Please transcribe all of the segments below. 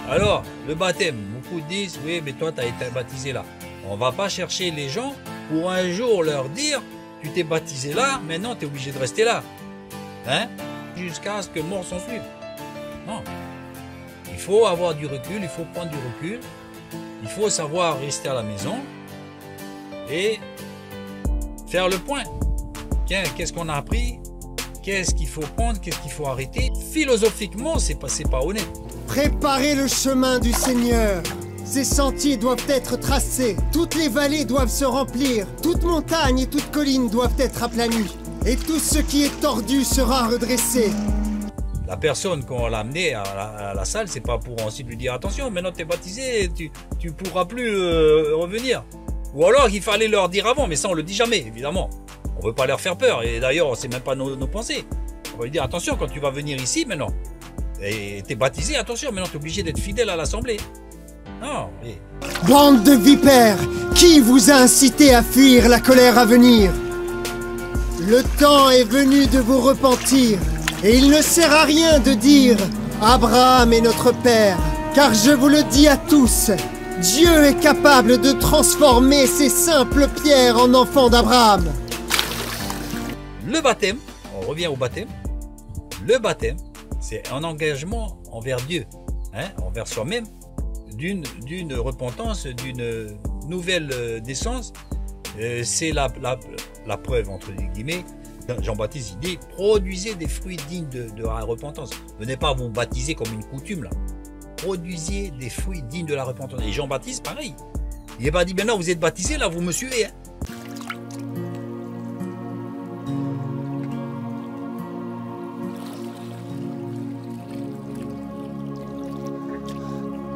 Alors, le baptême, beaucoup disent, oui, mais toi, tu as été baptisé là. On ne va pas chercher les gens pour un jour leur dire, tu t'es baptisé là, maintenant tu es obligé de rester là. Hein? Jusqu'à ce que mort s'en suive. Non. Il faut avoir du recul, il faut prendre du recul. Il faut savoir rester à la maison et faire le point. Tiens, qu'est-ce qu'on a appris? Qu'est-ce qu'il faut prendre? Qu'est-ce qu'il faut arrêter? Philosophiquement, c'est pas honnête. Préparez le chemin du Seigneur. Ces sentiers doivent être tracés. Toutes les vallées doivent se remplir. Toute montagne et toute colline doivent être aplanies. Et tout ce qui est tordu sera redressé. La personne qu'on l'a amené à la salle, c'est pas pour ensuite lui dire attention, maintenant tu es baptisé, tu pourras plus revenir. Ou alors il fallait leur dire avant, mais ça on le dit jamais, évidemment. On veut pas leur faire peur, et d'ailleurs c'est même pas nos pensées. On va lui dire attention quand tu vas venir ici maintenant, et tu es baptisé, attention, maintenant tu es obligé d'être fidèle à l'assemblée. Non, mais... Bande de vipères, qui vous a incité à fuir la colère à venir? Le temps est venu de vous repentir, et il ne sert à rien de dire « Abraham est notre père », car je vous le dis à tous, Dieu est capable de transformer ces simples pierres en enfants d'Abraham. Le baptême, on revient au baptême, le baptême, c'est un engagement envers Dieu, hein, envers soi-même, d'une repentance, d'une nouvelle naissance. C'est la preuve, entre guillemets. Jean-Baptiste, il dit, produisez des fruits dignes de la repentance. Venez pas vous baptiser comme une coutume, là. Produisez des fruits dignes de la repentance. Et Jean-Baptiste, pareil. Il n'est pas dit, maintenant vous êtes baptisé, là, vous me suivez. Hein.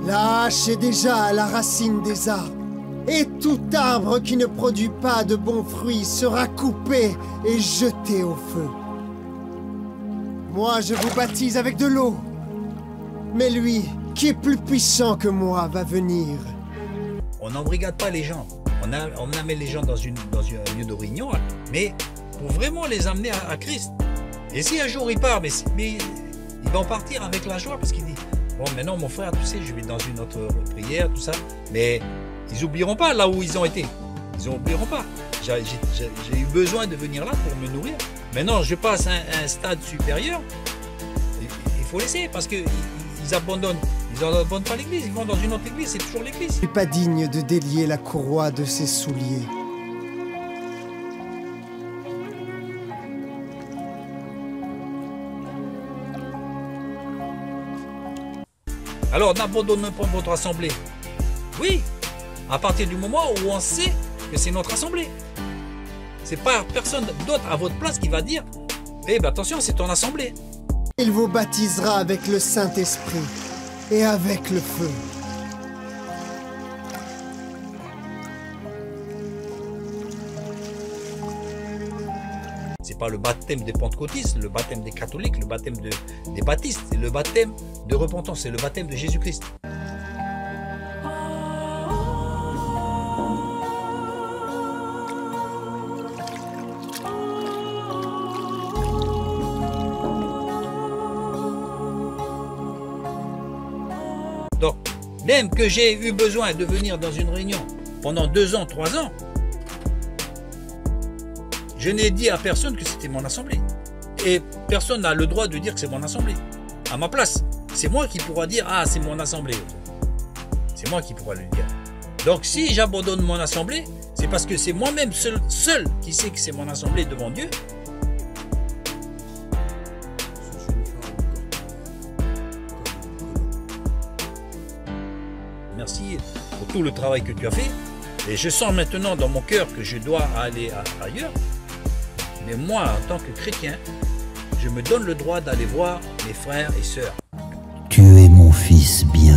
Lâche est déjà à la racine des arbres. Et tout arbre qui ne produit pas de bons fruits sera coupé et jeté au feu. Moi, je vous baptise avec de l'eau. Mais lui, qui est plus puissant que moi, va venir. On n'embrigade pas les gens. On amène les gens dans un lieu de réunion, mais pour vraiment les amener à Christ. Et si un jour il part, mais il va en partir avec la joie parce qu'il dit, bon, maintenant mon frère, tu sais, je vais dans une autre prière, tout ça, mais... Ils n'oublieront pas là où ils ont été. Ils n'oublieront pas. J'ai eu besoin de venir là pour me nourrir. Maintenant, je passe à un stade supérieur. Il faut laisser parce qu'ils abandonnent. Ils n'abandonnent pas l'église. Ils vont dans une autre église. C'est toujours l'église. Je ne suis pas digne de délier la courroie de ses souliers. Alors, n'abandonnez pas votre assemblée. Oui. À partir du moment où on sait que c'est notre assemblée. C'est pas personne d'autre à votre place qui va dire « Eh ben attention, c'est ton assemblée ». Il vous baptisera avec le Saint-Esprit et avec le feu. C'est pas le baptême des pentecôtistes, le baptême des catholiques, le baptême des baptistes, c'est le baptême de repentance, c'est le baptême de Jésus-Christ. Donc, même que j'ai eu besoin de venir dans une réunion pendant 2 ans, 3 ans, je n'ai dit à personne que c'était mon assemblée. Et personne n'a le droit de dire que c'est mon assemblée. À ma place, c'est moi qui pourra dire « Ah, c'est mon assemblée ». C'est moi qui pourra le dire. Donc, si j'abandonne mon assemblée, c'est parce que c'est moi-même seul qui sait que c'est mon assemblée devant Dieu. Merci pour tout le travail que tu as fait. Et je sens maintenant dans mon cœur que je dois aller ailleurs. Mais moi, en tant que chrétien, je me donne le droit d'aller voir mes frères et sœurs. Tu es mon fils bien.